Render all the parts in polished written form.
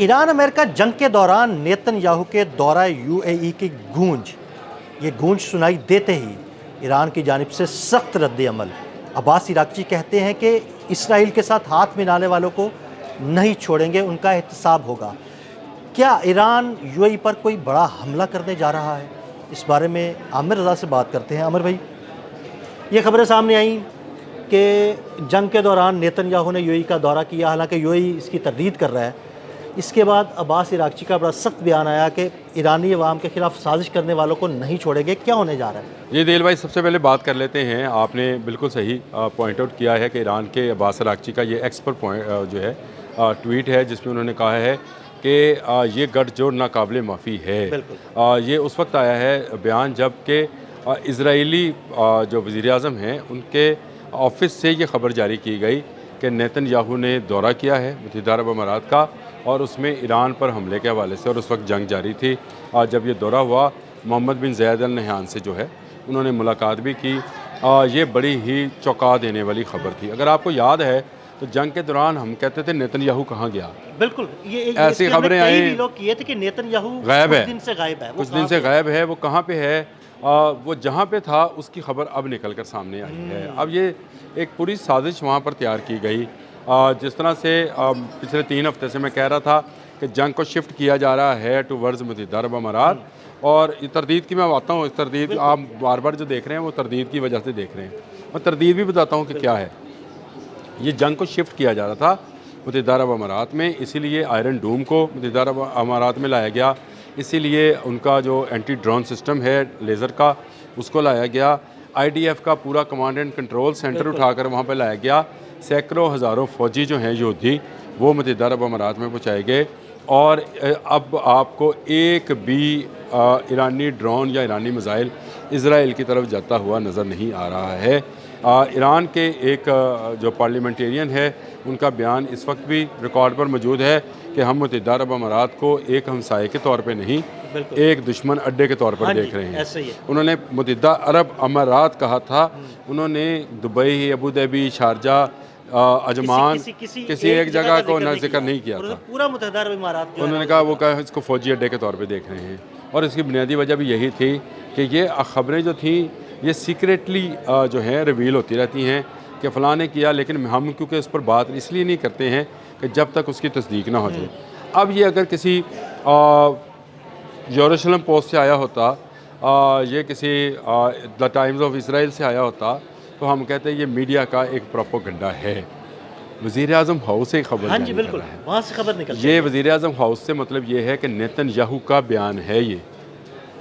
Iran America जंग के दौरान नेतन्याहू के दौरा यूएई की गूंज, ये गूंज सुनाई देते ही ईरान की जानिब से सख्त रद्द-ए-अमल। अब्बास इराक़ची कहते हैं कि इसराइल के साथ हाथ मिलाने वालों को नहीं छोड़ेंगे, उनका एहतसाब होगा। क्या ईरान यूएई पर कोई बड़ा हमला करने जा रहा है? इस बारे में आमिर रज़ा से बात करते हैं। आमिर भाई, ये खबरें सामने आई कि जंग के दौरान नेतन्याहू ने यूएई का दौरा किया, हालांकि यूएई इसकी तरदीद कर रहा है। इसके बाद अब्बास इराक़ची का बड़ा सख्त बयान आया कि ईरानी अवाम के ख़िलाफ़ साजिश करने वालों को नहीं छोड़ेंगे। क्या होने जा रहा है? ये दिल भाई, सबसे पहले बात कर लेते हैं। आपने बिल्कुल सही पॉइंट आउट किया है कि ईरान के अब्बास इराक़ची का ये एक्सपर्ट पॉइंट जो है ट्वीट है, जिसमें उन्होंने कहा है कि ये गठजोड़ नाकाबिले माफ़ी है। ये उस वक्त आया है बयान जब कि इज़राइली जो वज़ीर आज़म हैं उनके ऑफिस से ये खबर जारी की गई कि नेतन्याहू ने दौरा किया है मुत्तहिदा अरब अमारात का, और उसमें ईरान पर हमले के हवाले से, और उस वक्त जंग जारी थी। जब ये दौरा हुआ, मोहम्मद बिन ज़ायद अल नहयान से जो है उन्होंने मुलाकात भी की। ये बड़ी ही चौंका देने वाली खबर थी। अगर आपको याद है तो जंग के दौरान हम कहते थे नेतन्याहू कहाँ गया। बिल्कुल, ये ऐसी खबरें आई, लोग किए थे कि नेतन्याहू गायब है, कुछ दिन से गायब है। कुछ दिन से गायब है, वो कहाँ पे है? वो जहाँ पे था उसकी खबर अब निकल कर सामने आई है। अब ये एक पूरी साजिश वहाँ पर तैयार की गई। जिस तरह से पिछले 3 हफ्ते से मैं कह रहा था कि जंग को शिफ्ट किया जा रहा है टूवर्ड्स मुत्तहिदा अरब अमारात, और ये तरदीद की मैं आता हूँ। इस तरदीद आप बार बार जो देख रहे हैं वो तरदीद की वजह से देख रहे हैं। मैं तरदीद भी बताता हूँ कि क्या है। ये जंग को शिफ्ट किया जा रहा था मुत्तहिदा अरब अमारात में, इसीलिए आयरन डूम को मुत्तहिदा अरब अमारात में लाया गया। इसीलिए उनका जो एंटी ड्रोन सिस्टम है लेज़र का, उसको लाया गया। IDF का पूरा कमांड एंड कंट्रोल सेंटर उठाकर वहाँ पर लाया गया। सैकड़ों हज़ारों फ़ौजी जो हैं योद्धी, वो मुत्तहिदा अरब अमारात में पहुँचाए गए। और अब आपको एक भी ईरानी ड्रोन या ईरानी मिसाइल इसराइल की तरफ जाता हुआ नज़र नहीं आ रहा है। ईरान के एक जो पार्लियामेंटेरियन है, उनका बयान इस वक्त भी रिकॉर्ड पर मौजूद है कि हम मुत्तहिदा अरब अमारात को एक हमसाये के तौर पे नहीं, एक दुश्मन अड्डे के तौर पर देख रहे हैं। ऐसे ही है। उन्होंने मुत्तहिदा अरब अमारात कहा था, उन्होंने Dubai, Abu Dhabi, Sharjah, Ajman, किसी एक जगह को जिक्र नहीं किया था। पूरा मुत्तहिदा अरब अमारात उन्होंने कहा वो कहा इसको फ़ौजी अड्डे के तौर पे देख रहे हैं। और इसकी बुनियादी वजह भी यही थी कि ये खबरें जो थी ये सीक्रेटली जो है रिवील होती रहती हैं कि फ़लाँ ने किया, लेकिन हम क्योंकि उस पर बात इसलिए नहीं करते हैं कि जब तक उसकी तस्दीक ना हो जाए। अब ये अगर किसी यरूशलेम पोस्ट से आया होता, ये किसी द टाइम्स ऑफ इसराइल से आया होता, तो हम कहते हैं ये मीडिया का एक प्रोपेगेंडा है। वज़ीर आज़म हाउस से खबर, हाँ जी बिल्कुल, वहाँ से खबर निकल, ये वज़ीर आज़म हाउस से मतलब ये है कि नेतन्याहू का बयान है। ये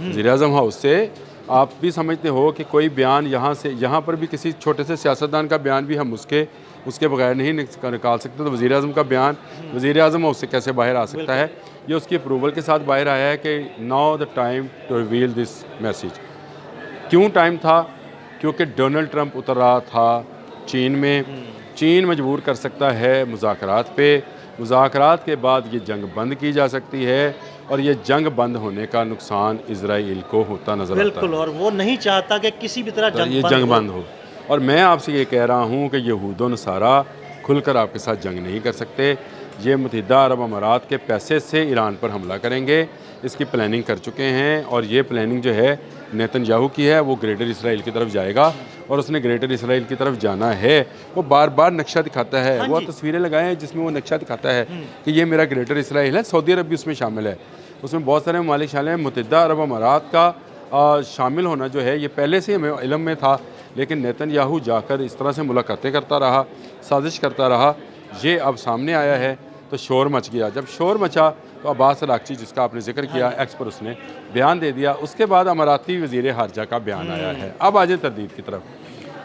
वज़ीर आज़म हाउस से आप भी समझते हो कि कोई बयान यहाँ से, यहाँ पर भी किसी छोटे से सियासतदान का बयान भी हम उसके बगैर नहीं निकाल सकते। तो वज़ीर आज़म का बयान वज़ीर आज़म हाउस से कैसे बाहर आ सकता है? ये उसकी अप्रूवल के साथ बाहर आया है कि now the time to reveal this message. क्यों टाइम था? क्योंकि डोनाल्ड ट्रंप उतर रहा था चीन में। चीन मजबूर कर सकता है मुज़ाकरात पे। मुज़ाकरात के बाद ये जंग बंद की जा सकती है, और ये जंग बंद होने का नुकसान इजराइल को होता नजर आता है। बिल्कुल, और वो नहीं चाहता कि किसी भी तरह ये जंग बंद हो। और मैं आपसे ये कह रहा हूँ कि यहूद व नसारा खुलकर आपके साथ जंग नहीं कर सकते। ये मुत्तहिदा अरब अमारात के पैसे से ईरान पर हमला करेंगे, इसकी प्लानिंग कर चुके हैं। और ये प्लानिंग जो है नेतन्याहू की है, वो ग्रेटर इसराइल की तरफ जाएगा, और उसने ग्रेटर इसराइल की तरफ जाना है। वो बार बार नक्शा दिखाता है, वो तस्वीरें लगाए हैं जिसमें वो नक्शा दिखाता है कि ये मेरा ग्रेटर इसराइल है। सऊदी अरब भी उसमें शामिल है, उसमें बहुत सारे ममालिक शामिल हैं। मुत्तहिदा अरब अमारात का शामिल होना जो है ये पहले से हमें इल्म में था, लेकिन नेतन्याहू जाकर इस तरह से मुलाकातें करता रहा, साजिश करता रहा। ये अब सामने आया है तो शोर मच गया। जब शोर मचा तो अब्बास इराक़ची, जिसका आपने जिक्र किया, एक्स पर उसने बयान दे दिया। उसके बाद अमाराती वज़ीर ख़ारजा का बयान आया है। अब आ जाए तरदीद की तरफ।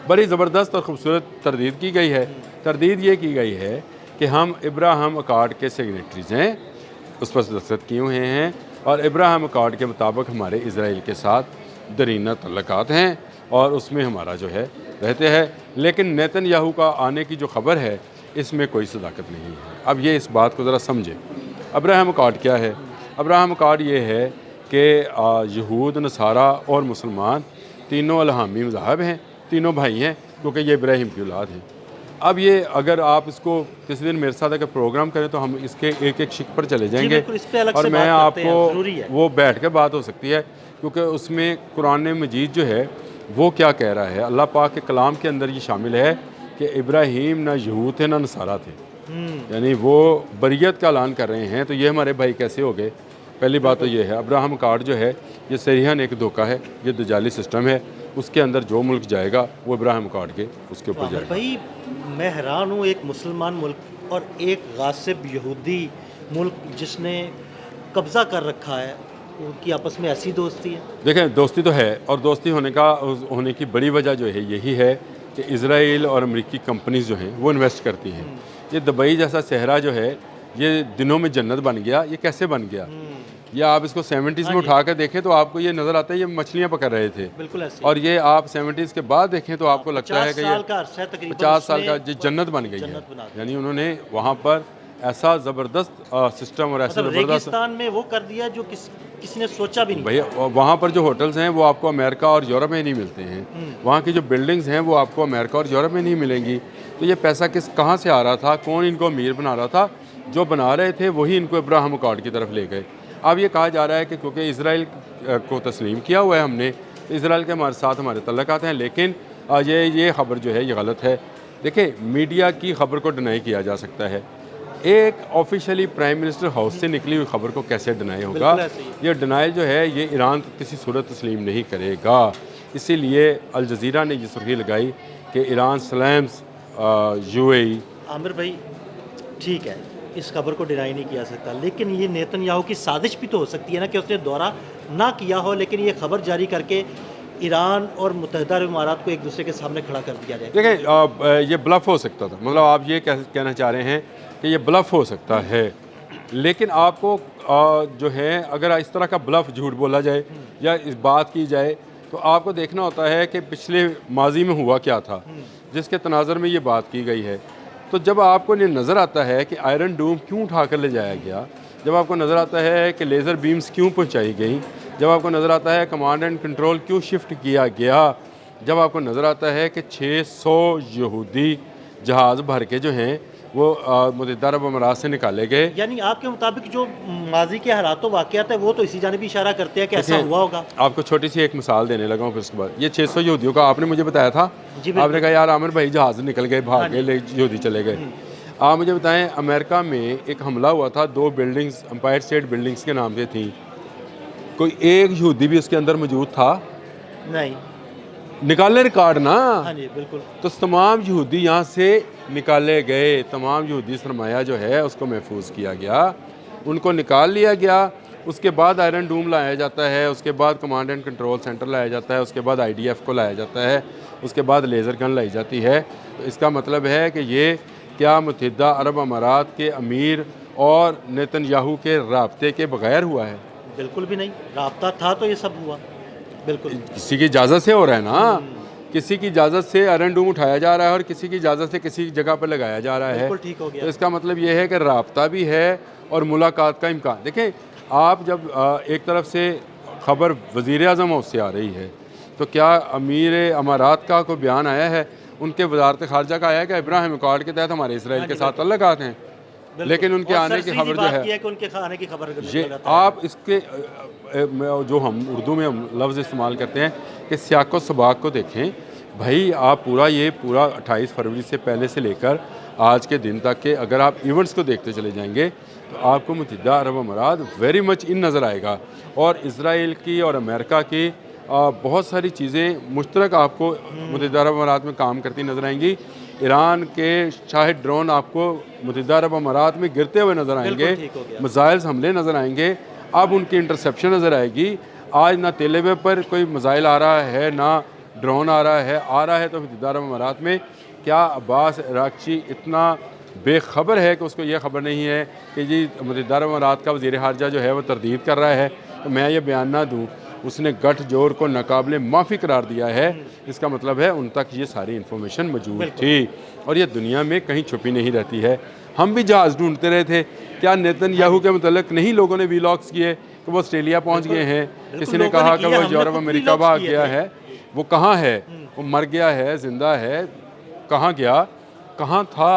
बड़ी ज़बरदस्त और ख़ूबसूरत तरदीद की गई है। तरदीद ये की गई है कि हम इब्राहिम अकॉर्ड के सिग्नेटरीज़ हैं, उस पर दस्तखत किए हुए हैं, और इब्राहिम अकॉर्ड के मुताबिक हमारे इजराइल के साथ दरीना तल्लुकात हैं, और उसमें हमारा जो है रहते हैं। लेकिन नेतन्याहू का आने की जो खबर है इसमें कोई सदाकत नहीं है। अब ये इस बात को ज़रा समझें। अब्राहम अकॉर्ड क्या है? अब्राहम अकॉर्ड ये है कि यहूद, नसारा और मुसलमान तीनों अलहामी मज़हब हैं, तीनों भाई हैं, क्योंकि ये इब्राहिम की औलाद हैं। अब ये अगर आप इसको किसी दिन मेरे साथ अगर प्रोग्राम करें तो हम इसके एक एक शिक पर चले जाएंगे बिल्कुल, इस पे अलग और से मैं बात करते हैं, आपको ज़रूरी है। वो बैठ के बात हो सकती है, क्योंकि उसमें कुरान मजीद जो है वो क्या कह रहा है। अल्लाह पाक के कलाम के अंदर ये शामिल है कि इब्राहीम ना यहूद थे ना नसारा थे, यानी वो बरियत का ऐलान कर रहे हैं। तो ये हमारे भाई कैसे हो गए? पहली बात तो ये है, अब्राहम कार्ड जो है ये सरीहन एक धोखा है, ये दजाली सिस्टम है। उसके अंदर जो मुल्क जाएगा वो इब्राहिम कार्ड के उसके ऊपर आमिर जाएगा। भाई, मैं हैरान हूँ, एक मुसलमान मुल्क और एक गासिब यहूदी मुल्क जिसने कब्ज़ा कर रखा है, उनकी आपस में ऐसी दोस्ती है। देखें, दोस्ती तो है, और दोस्ती होने की बड़ी वजह जो है यही है कि इसराइल और अमेरिकी कंपनीज जो हैं वो इन्वेस्ट करती हैं। ये दुबई जैसा शहरा जो है ये दिनों में जन्नत बन गया। ये कैसे बन गया? या आप इसको 70s में उठा कर देखें तो आपको ये नज़र आता है ये मछलियाँ पकड़ रहे थे, बिल्कुल ऐसे। और ये आप 70s के बाद देखें तो आपको लगता है कि ये 50 साल का जो जन्नत बन गई है। यानी उन्होंने वहाँ पर ऐसा ज़बरदस्त सिस्टम और ऐसा मतलब ज़बरदस्त रेगिस्तान में वो कर दिया जो किसी ने सोचा भी नहीं। भैया, वहाँ पर जो होटल्स हैं वो आपको अमेरिका और यूरोप में नहीं मिलते हैं। वहाँ की जो बिल्डिंग्स हैं वो आपको अमेरिका और यूरोप में नहीं मिलेंगी। तो ये पैसा कहाँ से आ रहा था? कौन इनको अमीर बना रहा था? जो बना रहे थे वही इनको इब्राहिम कार्ड की तरफ ले गए। अब ये कहा जा रहा है कि क्योंकि इसराइल को तस्लीम किया हुआ है हमने, तो इसराइल के हमारे साथ हमारे तल्लुकात हैं, लेकिन ये खबर जो है ये गलत है। देखिए, मीडिया की खबर को डिनाई किया जा सकता है, एक ऑफिशियली प्राइम मिनिस्टर हाउस से निकली हुई खबर को कैसे डिनाई होगा? ये डिनाइल जो है ये ईरान किसी सूरत तस्लीम नहीं करेगा। इसीलिए अल जज़ीरा ने ये सुर्खी लगाई कि ईरान स्लैम्स UAE। आमिर भाई, ठीक है, इस खबर को डिनाई नहीं किया सकता, लेकिन ये नेतन्याहू की साजिश भी तो हो सकती है ना कि उसने दौरा ना किया हो, लेकिन ये खबर जारी करके ईरान और मुत्तहिदा अरब इमारात को एक दूसरे के सामने खड़ा कर दिया जाए। देखें, ये ब्लफ हो सकता था, मतलब आप ये कहना चाह रहे हैं कि ये ब्लफ हो सकता है, लेकिन आपको जो है अगर इस तरह का ब्लफ झूठ बोला जाए या इस बात की जाए तो आपको देखना होता है कि पिछले माजी में हुआ क्या था जिसके तनाज़र में ये बात की गई है। तो जब आपको ये नज़र आता है कि आयरन डूम क्यों उठा कर ले जाया गया, जब आपको नज़र आता है कि लेज़र बीम्स क्यों पहुंचाई गई, जब आपको नज़र आता है कमांड एंड कंट्रोल क्यों शिफ्ट किया गया, जब आपको नज़र आता है कि 600 यहूदी जहाज़ भर के जो हैं वो मुत्तहिदा अरब अमीरात से निकाले गए। यानी आपके मुताबिक जो माजी के हालात वाक़यात है वो तो इसी जानिब इशारा करते हैं कि ऐसा हुआ होगा। आपको छोटी सी एक मिसाल देने लगा हूँ, फिर उसके बाद ये 600 यहूदियों का आपने मुझे बताया था, आपने कहा यार आमिर भाई जहाज़ निकल गए, भाग गए, यहूदी चले गए। आप मुझे बताएं, अमेरिका में एक हमला हुआ था, 2 बिल्डिंग्स एम्पायर स्टेट बिल्डिंग्स के नाम से थी, कोई एक यहूदी भी उसके अंदर मौजूद था? नहीं। निकाले रिकॉर्ड ना। हाँ जी, बिल्कुल। तो तमाम यहूदी यहाँ से निकाले गए, तमाम यहूदी सरमाया जो है उसको महफूज किया गया, उनको निकाल लिया गया। उसके बाद आयरन डूम लाया जाता है, उसके बाद कमांड एंड कंट्रोल सेंटर लाया जाता है, उसके बाद IDF को लाया जाता है, उसके बाद लेज़र गन लाई जाती है। तो इसका मतलब है कि ये क्या मुत्तहिदा अरब अमारात के अमीर और नेतन्याहू के राब्ते के बगैर हुआ है? बिल्कुल भी नहीं, राब्ता था तो ये सब हुआ। बिल्कुल किसी की इजाज़त से हो रहा है ना, किसी की इजाज़त से आयरन डूम उठाया जा रहा है और किसी की इजाज़त से किसी जगह पर लगाया जा रहा है। बिल्कुल ठीक हो गया। तो इसका मतलब ये है कि राब्ता भी है और मुलाकात का इम्कान। देखें, आप जब एक तरफ से खबर वज़ीर आज़म हाउस से आ रही है तो क्या अमीर अमारात का कोई बयान आया है? उनके वजारत खारजा का आया है कि इब्राहिम कार्ड के तहत हमारे इसराइल के साथ तल्लुकात हैं, लेकिन उनके आने की खबर जो है कि उनके आने की खबर ये आप इसके जो हम उर्दू में लफ्ज़ इस्तेमाल करते हैं कि सियाक़ो सबाक़ को देखें भाई। आप पूरा 28 फरवरी से पहले से लेकर आज के दिन तक के अगर आप इवेंट्स को देखते चले जाएंगे तो आपको मुत्तहिदा अरब अमीरात वेरी मच इन नज़र आएगा, और इसराइल की और अमेरिका की बहुत सारी चीज़ें मुश्तरक आपको मुत्तहिदा अरब अमीरात में काम करती नज़र आएंगी। ईरान के शाहिद ड्रोन आपको मुत्तहिदा अरब अमीरात में गिरते हुए नज़र आएंगे, मिसाइल्स हमले नज़र आएंगे, अब उनकी इंटरसेप्शन नज़र आएगी। आज ना तेल अवीव पर कोई मिसाइल आ रहा है, ना ड्रोन आ रहा है तो मुत्तहिदा अरब अमीरात में। क्या अब्बास अराग़ची इतना बेखबर है कि उसको ये खबर नहीं है कि जी मुत्तहिदा अरब अमीरात का वज़ीर ख़ारजा जो है वो तरदीद कर रहा है तो मैं ये बयान ना दूँ? उसने गठ जोड़ को नाकाबिले माफ़ी करार दिया है। इसका मतलब है उन तक ये सारी इन्फॉर्मेशन मौजूद थी और ये दुनिया में कहीं छुपी नहीं रहती है। हम भी जहाज़ ढूंढते रहे थे। क्या नेतन्याहू के मुतल्लिक़ नहीं लोगों ने वीलॉग्स किए कि वो ऑस्ट्रेलिया पहुंच गए हैं, किसी ने कहा कि वो यूरोप अमेरिका भाग गया है, वो कहाँ है, वो मर गया है, ज़िंदा है, कहाँ गया? कहाँ था।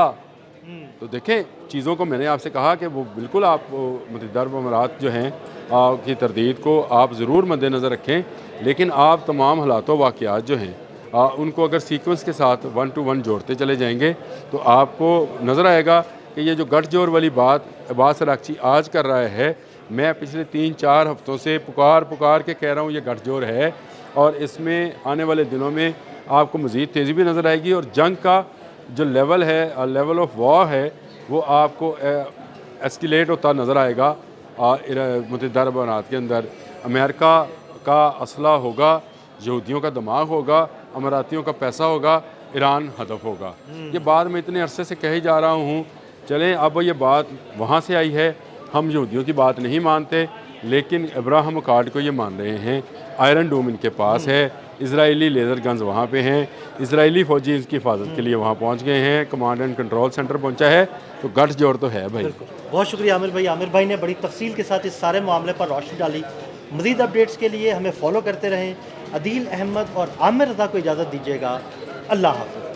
तो देखें, चीज़ों को मैंने आपसे कहा कि वो बिल्कुल आप मुत्तहिदा अरब अमारात जो हैं की तरदीद को आप ज़रूर मद्देनज़र रखें, लेकिन आप तमाम हालात वाक़यात जो हैं उनको अगर सीक्वेंस के साथ 1 to 1 जोड़ते चले जाएंगे तो आपको नज़र आएगा कि ये जो गठजोड़ वाली बात अब्बास अराग़ची आज कर रहा है, मैं पिछले 3-4 हफ़्तों से पुकार के कह रहा हूँ ये गठजोड़ है, और इसमें आने वाले दिनों में आपको मज़ीद तेज़ी भी नज़र आएगी, और जंग का जो लेवल है, लेवल ऑफ वॉर है, वो आपको एस्केलेट होता नज़र आएगा। मुत्तहिदा अरब अमारात के अंदर अमेरिका का असला होगा, यहूदियों का दिमाग होगा, अमारातियों का पैसा होगा, ईरान हदफ होगा। ये बात मैं इतने अरसे से कही जा रहा हूँ। चलें, अब ये बात वहाँ से आई है, हम यहूदियों की बात नहीं मानते, लेकिन अब्राहम अकॉर्ड को ये मान रहे हैं। आयरन डोम इनके पास है, इजरायली लेज़र गन्स वहाँ पे हैं, इजरायली फ़ौजी इसकी हिफाजत के लिए वहाँ पहुँच गए हैं, कमांड एंड कंट्रोल सेंटर पहुँचा है, तो गठजोड़ तो है भाई। बहुत शुक्रिया आमिर भाई। आमिर भाई ने बड़ी तफसील के साथ इस सारे मामले पर रोशनी डाली। मज़ीद अपडेट्स के लिए हमें फॉलो करते रहें। अदील अहमद और आमिर रज़ा को इजाज़त दीजिएगा। अल्लाह हाफ़िज़।